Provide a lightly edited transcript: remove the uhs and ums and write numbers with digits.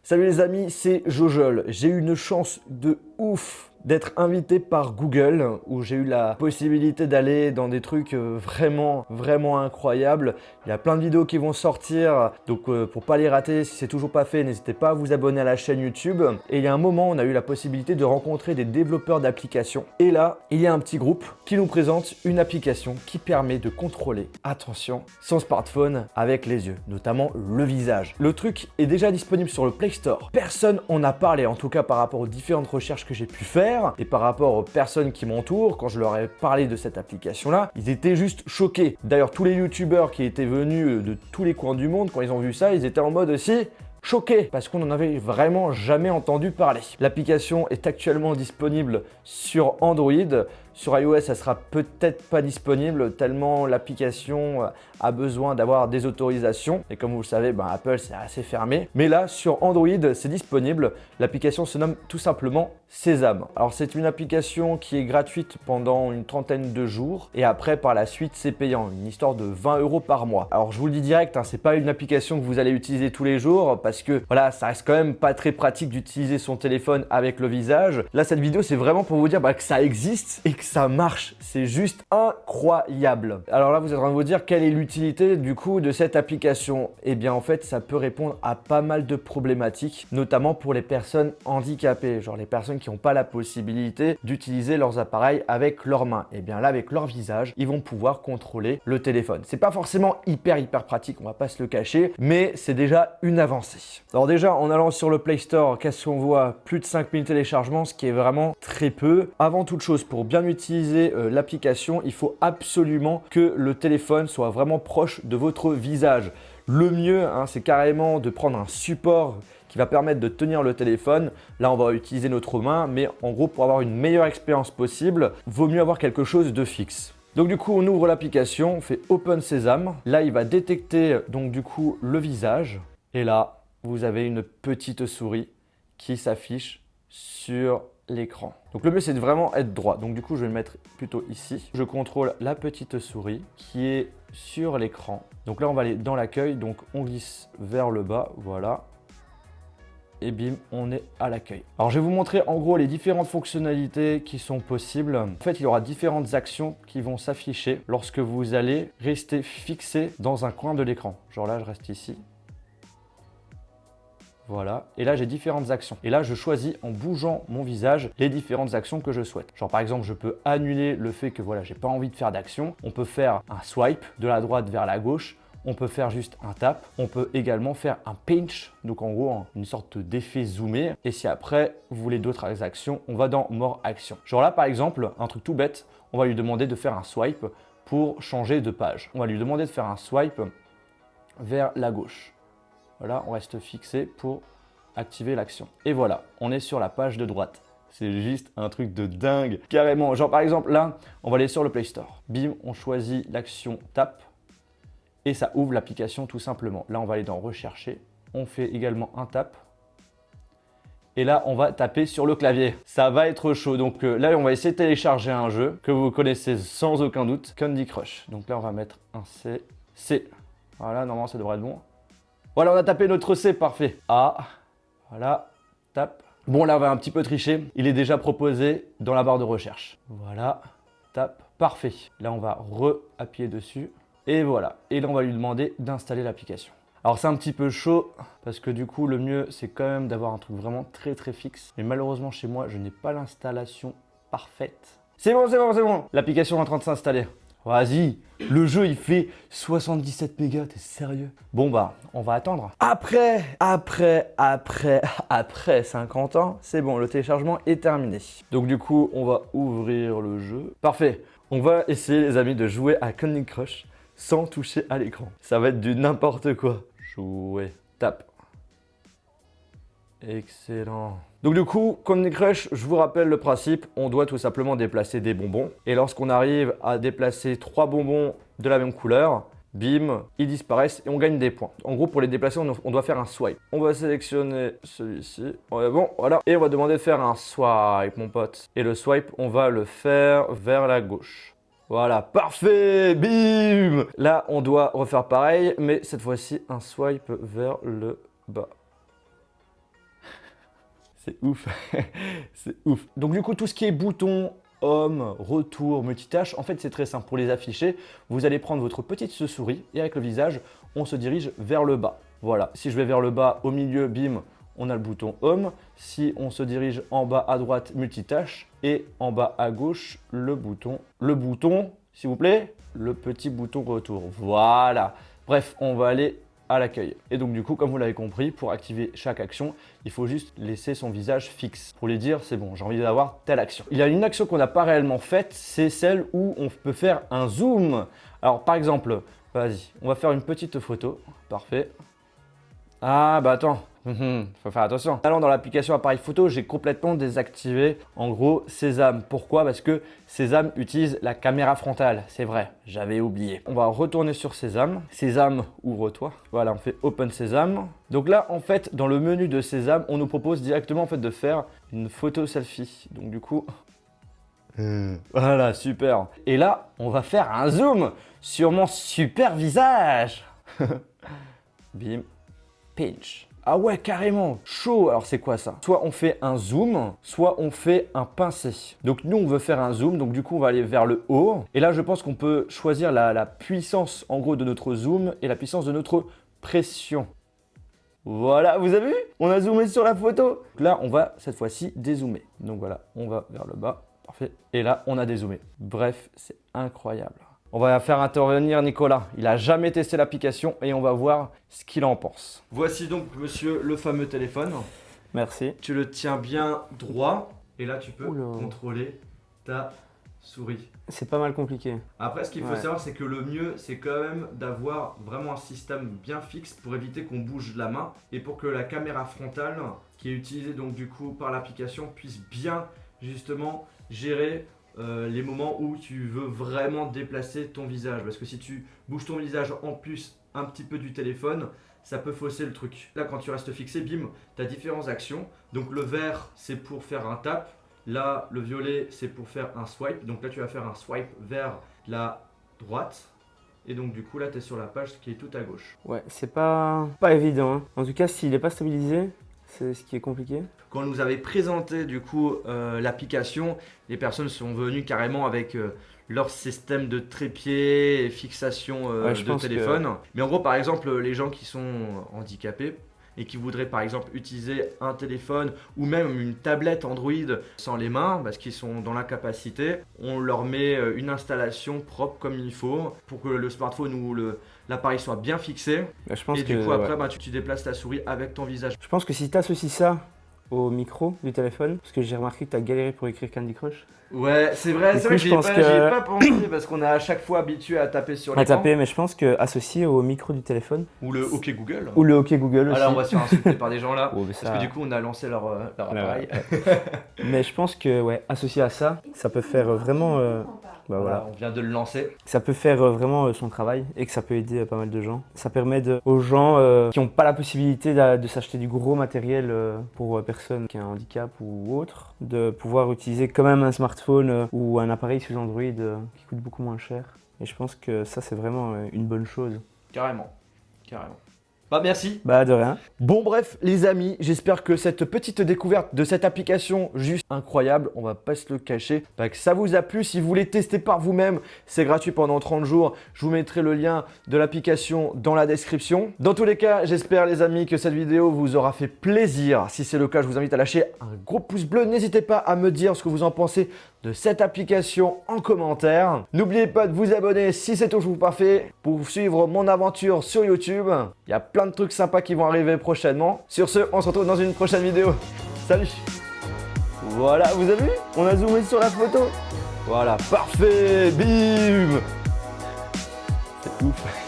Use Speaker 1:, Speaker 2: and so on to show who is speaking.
Speaker 1: Salut les amis, c'est Jojol. J'ai eu une chance de ouf d'être invité par Google où j'ai eu la possibilité d'aller dans des trucs vraiment incroyables. Il y a plein de vidéos qui vont sortir, donc pour pas les rater, si c'est toujours pas fait, n'hésitez pas à vous abonner à la chaîne YouTube. Et il y a un moment, on a eu la possibilité de rencontrer des développeurs d'applications. Et là, il y a un petit groupe qui nous présente une application qui permet de contrôler, attention, son smartphone avec les yeux, notamment le visage. Le truc est déjà disponible sur le Play Store. Personne en a parlé, en tout cas par rapport aux différentes recherches que j'ai pu faire et par rapport aux personnes qui m'entourent. Quand je leur ai parlé de cette application-là, ils étaient juste choqués. D'ailleurs, tous les youtubeurs qui étaient venus de tous les coins du monde, quand ils ont vu ça, ils étaient en mode aussi choqués parce qu'on n'en avait vraiment jamais entendu parler. L'application est actuellement disponible sur Android. Sur iOS, ça sera peut-être pas disponible tellement l'application a besoin d'avoir des autorisations. Et comme vous le savez, Apple, c'est assez fermé. Mais là, sur Android, c'est disponible. L'application se nomme tout simplement Sésame. Alors, c'est une application qui est gratuite pendant une trentaine de jours. Et après, par la suite, c'est payant. Une histoire de 20 € par mois. Alors, je vous le dis direct, c'est pas une application que vous allez utiliser tous les jours parce que, voilà, ça reste quand même pas très pratique d'utiliser son téléphone avec le visage. Là, cette vidéo, c'est vraiment pour vous dire que ça existe et que ça marche. C'est juste incroyable. Alors là, vous êtes en train de vous dire quelle est l'utilité du coup de cette application. Eh bien, en fait, ça peut répondre à pas mal de problématiques, notamment pour les personnes handicapées, genre les personnes qui n'ont pas la possibilité d'utiliser leurs appareils avec leurs mains. Eh bien là, avec leur visage, ils vont pouvoir contrôler le téléphone. C'est pas forcément hyper pratique, on va pas se le cacher, mais c'est déjà une avancée. Alors déjà, en allant sur le Play Store, qu'est-ce qu'on voit? Plus de 5000 téléchargements, ce qui est vraiment très peu. Avant toute chose, pour bien utiliser l'application, il faut absolument que le téléphone soit vraiment proche de votre visage. Le mieux, c'est carrément de prendre un support qui va permettre de tenir le téléphone. Là, on va utiliser notre main, mais en gros, pour avoir une meilleure expérience possible, vaut mieux avoir quelque chose de fixe. Donc du coup, on ouvre l'application, on fait Open Sésame. Là, il va détecter donc du coup le visage. Et là, vous avez une petite souris qui s'affiche sur l'écran. Donc le mieux, c'est de vraiment être droit. Donc du coup, je vais le mettre plutôt ici. Je contrôle la petite souris qui est sur l'écran. Donc là, on va aller dans l'accueil. Donc on glisse vers le bas, voilà. Et bim, on est à l'accueil. Alors je vais vous montrer en gros les différentes fonctionnalités qui sont possibles. En fait, il y aura différentes actions qui vont s'afficher lorsque vous allez rester fixé dans un coin de l'écran. Genre là, je reste ici. Voilà, et là j'ai différentes actions. Et là je choisis en bougeant mon visage les différentes actions que je souhaite. Genre par exemple, je peux annuler le fait que voilà, j'ai pas envie de faire d'action. On peut faire un swipe de la droite vers la gauche. On peut faire juste un tap. On peut également faire un pinch, donc en gros une sorte d'effet zoomé. Et si après vous voulez d'autres actions, on va dans More Action. Genre là par exemple, un truc tout bête, on va lui demander de faire un swipe pour changer de page. On va lui demander de faire un swipe vers la gauche. Voilà, on reste fixé pour activer l'action. Et voilà, on est sur la page de droite. C'est juste un truc de dingue, carrément. Genre par exemple là, on va aller sur le Play Store. Bim, on choisit l'action tap et ça ouvre l'application tout simplement. Là, on va aller dans rechercher. On fait également un tap. Et là, on va taper sur le clavier. Ça va être chaud. Donc là, on va essayer de télécharger un jeu que vous connaissez sans aucun doute, Candy Crush. Donc là, on va mettre un C. C. Voilà, normalement, ça devrait être bon. Voilà, on a tapé notre C, parfait. A, voilà, tap. Bon, là, on va un petit peu tricher. Il est déjà proposé dans la barre de recherche. Voilà, tap, parfait. Là, on va re-appuyer dessus. Et voilà. Et là, on va lui demander d'installer l'application. Alors, c'est un petit peu chaud parce que du coup, le mieux, c'est quand même d'avoir un truc vraiment très fixe. Mais malheureusement, chez moi, je n'ai pas l'installation parfaite. C'est bon, c'est bon, c'est bon. L'application est en train de s'installer. Vas-y, le jeu il fait 77 mégas, t'es sérieux? Bon on va attendre. Après 50 ans, c'est bon, le téléchargement est terminé. Donc du coup, on va ouvrir le jeu. Parfait, on va essayer les amis de jouer à Candy Crush sans toucher à l'écran. Ça va être du n'importe quoi. Jouer, tape. Excellent. Donc du coup, Candy Crush, je vous rappelle le principe, on doit tout simplement déplacer des bonbons. Et lorsqu'on arrive à déplacer 3 bonbons de la même couleur, bim, ils disparaissent et on gagne des points. En gros, pour les déplacer, on doit faire un swipe. On va sélectionner celui-ci. Ouais, bon, voilà. Et on va demander de faire un swipe, mon pote. Et le swipe, on va le faire vers la gauche. Voilà, parfait, bim. Là, on doit refaire pareil, mais cette fois-ci, un swipe vers le bas. C'est ouf. C'est ouf. Donc du coup, tout ce qui est bouton, home, retour, multitâche, en fait, c'est très simple. Pour les afficher, vous allez prendre votre petite souris et avec le visage, on se dirige vers le bas. Voilà. Si je vais vers le bas, au milieu, bim, on a le bouton home. Si on se dirige en bas à droite, multitâche. Et en bas à gauche, le bouton, s'il vous plaît, le petit bouton retour. Voilà. Bref, on va aller à l'accueil. Et donc du coup, comme vous l'avez compris, pour activer chaque action, il faut juste laisser son visage fixe. Pour lui dire, c'est bon, j'ai envie d'avoir telle action. Il y a une action qu'on n'a pas réellement faite, c'est celle où on peut faire un zoom. Alors par exemple, vas-y, on va faire une petite photo. Parfait. Ah bah attends, faut faire attention. Allant dans l'application appareil photo, j'ai complètement désactivé en gros Sésame. Pourquoi? Parce que Sésame utilise la caméra frontale. C'est vrai, j'avais oublié. On va retourner sur Sésame. Sésame, ouvre-toi. Voilà, on fait Open Sésame. Donc là, en fait, dans le menu de Sésame, on nous propose directement en fait de faire une photo selfie. Donc du coup, voilà, super. Et là, on va faire un zoom sur mon super visage. Bim. Pinch. Ah ouais, carrément, chaud. Alors c'est quoi ça? Soit on fait un zoom, soit on fait un pincé. Donc nous, on veut faire un zoom, donc du coup, on va aller vers le haut. Et là, je pense qu'on peut choisir la puissance, en gros, de notre zoom et la puissance de notre pression. Voilà, vous avez vu? On a zoomé sur la photo. Là, on va cette fois-ci dézoomer. Donc voilà, on va vers le bas. Parfait. Et là, on a dézoomé. Bref, c'est incroyable. On va faire intervenir Nicolas. Il n'a jamais testé l'application et on va voir ce qu'il en pense. Voici donc, monsieur, le fameux téléphone.
Speaker 2: Merci.
Speaker 1: Tu le tiens bien droit et là, tu peux contrôler ta souris.
Speaker 2: C'est pas mal compliqué.
Speaker 1: Après, ce qu'il faut savoir, c'est que le mieux, c'est quand même d'avoir vraiment un système bien fixe pour éviter qu'on bouge la main et pour que la caméra frontale, qui est utilisée donc du coup par l'application, puisse bien justement gérer les moments où tu veux vraiment déplacer ton visage. Parce que si tu bouges ton visage en plus un petit peu du téléphone, ça peut fausser le truc. Là, quand tu restes fixé, bim, tu as différentes actions. Donc le vert, c'est pour faire un tap. Là, le violet, c'est pour faire un swipe. Donc là, tu vas faire un swipe vers la droite. Et donc du coup, là, tu es sur la page qui est tout à gauche.
Speaker 2: Ouais, c'est pas évident. Hein. En tout cas, s'il n'est pas stabilisé, c'est ce qui est compliqué.
Speaker 1: Quand on nous avait présenté du coup l'application, les personnes sont venues carrément avec leur système de trépied et fixation de téléphone. Mais en gros, par exemple, les gens qui sont handicapés et qui voudraient par exemple utiliser un téléphone ou même une tablette Android sans les mains parce qu'ils sont dans l'incapacité, on leur met une installation propre comme il faut pour que le smartphone ou l'appareil soit bien fixé.
Speaker 2: Je pense
Speaker 1: et du coup après tu déplaces ta souris avec ton visage.
Speaker 2: Je pense que si tu associes ça au micro du téléphone, parce que j'ai remarqué que tu as galéré pour écrire Candy Crush.
Speaker 1: Ouais, c'est vrai que j'y ai pas pensé parce qu'on est à chaque fois habitué à taper sur l'écran.
Speaker 2: Mais je pense que associé au micro du téléphone.
Speaker 1: Ou le OK Google.
Speaker 2: Ou le OK Google aussi.
Speaker 1: Ah là, on va se faire insulter par des gens là. Parce que du coup, on a lancé leur appareil.
Speaker 2: Mais je pense que, ouais, associé à ça, ça peut faire vraiment.
Speaker 1: Voilà, on vient de le lancer.
Speaker 2: Ça peut faire vraiment son travail et que ça peut aider pas mal de gens. Ça permet aux gens qui n'ont pas la possibilité de s'acheter du gros matériel pour personne qui a un handicap ou autre, de pouvoir utiliser quand même un smartphone ou un appareil sous Android qui coûte beaucoup moins cher. Et je pense que ça, c'est vraiment une bonne chose.
Speaker 1: Carrément, carrément. Bah merci.
Speaker 2: Bah de rien.
Speaker 1: Bon bref les amis, j'espère que cette petite découverte de cette application juste incroyable, on va pas se le cacher, bah, que ça vous a plu. Si vous voulez tester par vous-même, c'est gratuit pendant 30 jours. Je vous mettrai le lien de l'application dans la description. Dans tous les cas, j'espère les amis que cette vidéo vous aura fait plaisir. Si c'est le cas, je vous invite à lâcher un gros pouce bleu. N'hésitez pas à me dire ce que vous en pensez de cette application en commentaire. N'oubliez pas de vous abonner si c'est toujours pas fait pour suivre mon aventure sur YouTube. Il y a plein de trucs sympas qui vont arriver prochainement. Sur ce, on se retrouve dans une prochaine vidéo. Salut! Voilà, vous avez vu? On a zoomé sur la photo. Voilà, parfait! Bim! C'est ouf!